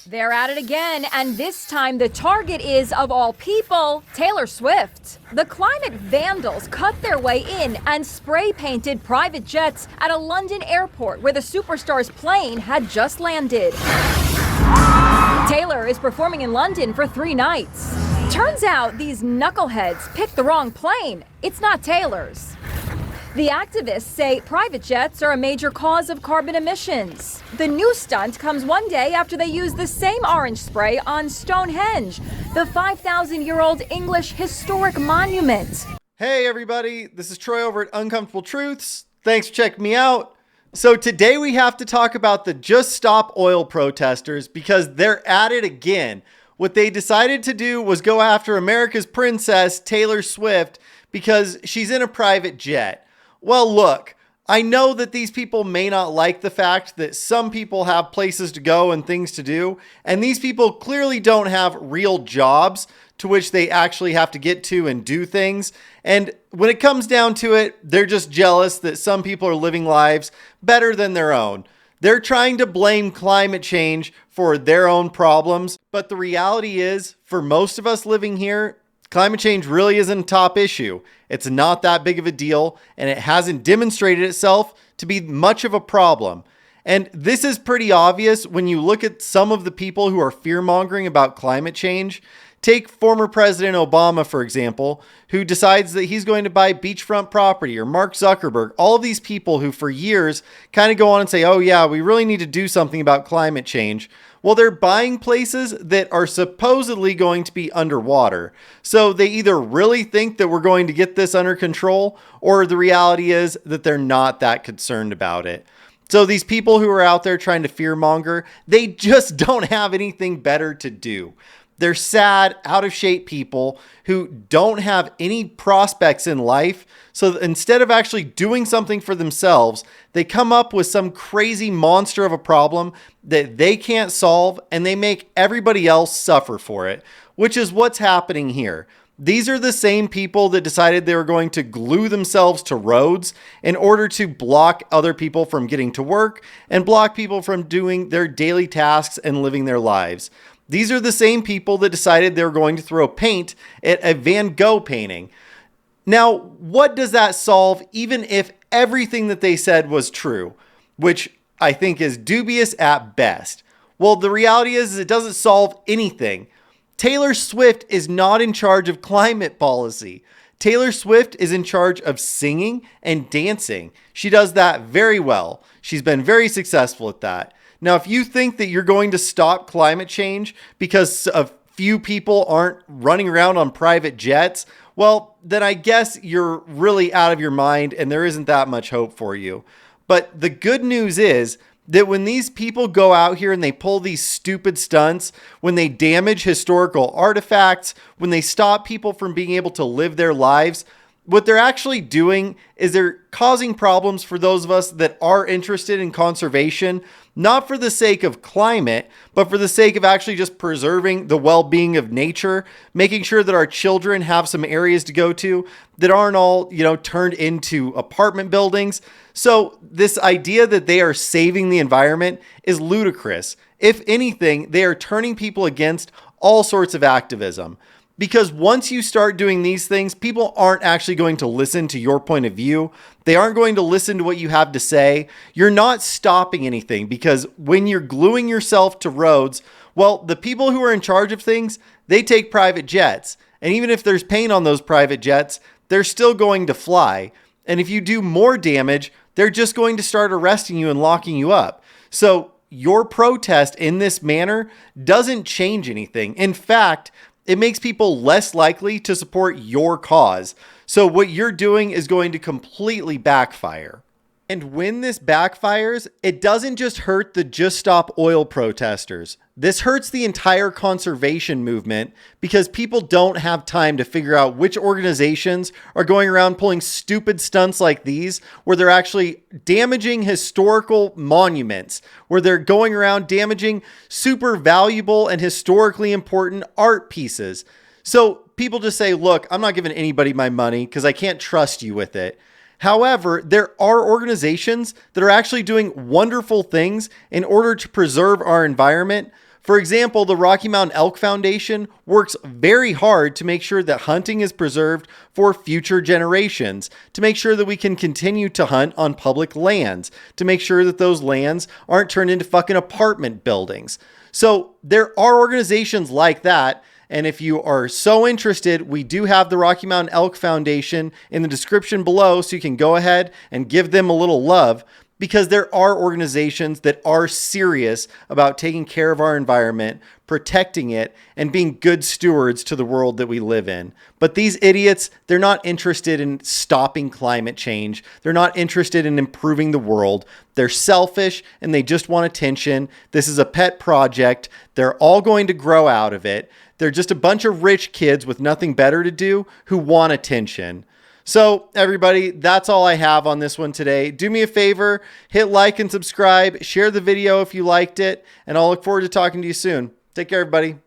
They're at it again, and this time the target is, of all people, Taylor Swift. The climate vandals cut their way in and spray painted private jets at a London airport where the superstar's plane had just landed. Taylor is performing in London for 3 nights. Turns out these knuckleheads picked the wrong plane. It's not Taylor's. The activists say private jets are a major cause of carbon emissions. The new stunt comes one day after they used the same orange spray on Stonehenge, the 5,000-year-old English historic monument. Hey everybody, this is Troy over at Uncomfortable Truths. Thanks for checking me out. So today we have to talk about the Just Stop Oil protesters because they're at it again. What they decided to do was go after America's princess, Taylor Swift, because she's in a private jet. Well, look, I know that these people may not like the fact that some people have places to go and things to do, and these people clearly don't have real jobs to which they actually have to get to and do things. And when it comes down to it, they're just jealous that some people are living lives better than their own. They're trying to blame climate change for their own problems, but the reality is, for most of us living here, climate change really isn't a top issue. It's not that big of a deal, and it hasn't demonstrated itself to be much of a problem. And this is pretty obvious when you look at some of the people who are fear-mongering about climate change. Take former President Obama, for example, who decides that he's going to buy beachfront property, or Mark Zuckerberg, all of these people who for years kind of go on and say, oh yeah, we really need to do something about climate change. Well, they're buying places that are supposedly going to be underwater. So they either really think that we're going to get this under control, or the reality is that they're not that concerned about it. So these people who are out there trying to fearmonger, they just don't have anything better to do. They're sad, out of shape people who don't have any prospects in life. So instead of actually doing something for themselves, they come up with some crazy monster of a problem that they can't solve, and they make everybody else suffer for it, which is what's happening here. These are the same people that decided they were going to glue themselves to roads in order to block other people from getting to work and block people from doing their daily tasks and living their lives. These are the same people that decided they were going to throw paint at a Van Gogh painting. Now, what does that solve, even if everything that they said was true, which I think is dubious at best? Well, the reality is it doesn't solve anything. Taylor Swift is not in charge of climate policy. Taylor Swift is in charge of singing and dancing. She does that very well. She's been very successful at that. Now, if you think that you're going to stop climate change because a few people aren't running around on private jets, well, then I guess you're really out of your mind and there isn't that much hope for you. But the good news is that when these people go out here and they pull these stupid stunts, when they damage historical artifacts, when they stop people from being able to live their lives, what they're actually doing is they're causing problems for those of us that are interested in conservation, not for the sake of climate, but for the sake of actually just preserving the well-being of nature, making sure that our children have some areas to go to that aren't all, turned into apartment buildings. So this idea that they are saving the environment is ludicrous. If anything, they are turning people against all sorts of activism. Because once you start doing these things, people aren't actually going to listen to your point of view. They aren't going to listen to what you have to say. You're not stopping anything, because when you're gluing yourself to roads, well, the people who are in charge of things, they take private jets. And even if there's paint on those private jets, they're still going to fly. And if you do more damage, they're just going to start arresting you and locking you up. So your protest in this manner doesn't change anything. In fact, it makes people less likely to support your cause. So what you're doing is going to completely backfire. And when this backfires, it doesn't just hurt the Just Stop Oil protesters. This hurts the entire conservation movement, because people don't have time to figure out which organizations are going around pulling stupid stunts like these, where they're actually damaging historical monuments, where they're going around damaging super valuable and historically important art pieces. So people just say, look, I'm not giving anybody my money because I can't trust you with it. However, there are organizations that are actually doing wonderful things in order to preserve our environment. For example, the Rocky Mountain Elk Foundation works very hard to make sure that hunting is preserved for future generations, to make sure that we can continue to hunt on public lands, to make sure that those lands aren't turned into fucking apartment buildings. So there are organizations like that. And if you are so interested, we do have the Rocky Mountain Elk Foundation in the description below, so you can go ahead and give them a little love, because there are organizations that are serious about taking care of our environment, protecting it, and being good stewards to the world that we live in. But these idiots, they're not interested in stopping climate change. They're not interested in improving the world. They're selfish and they just want attention. This is a pet project. They're all going to grow out of it. They're just a bunch of rich kids with nothing better to do who want attention. So everybody, that's all I have on this one today. Do me a favor, hit like and subscribe, share the video if you liked it, and I'll look forward to talking to you soon. Take care, everybody.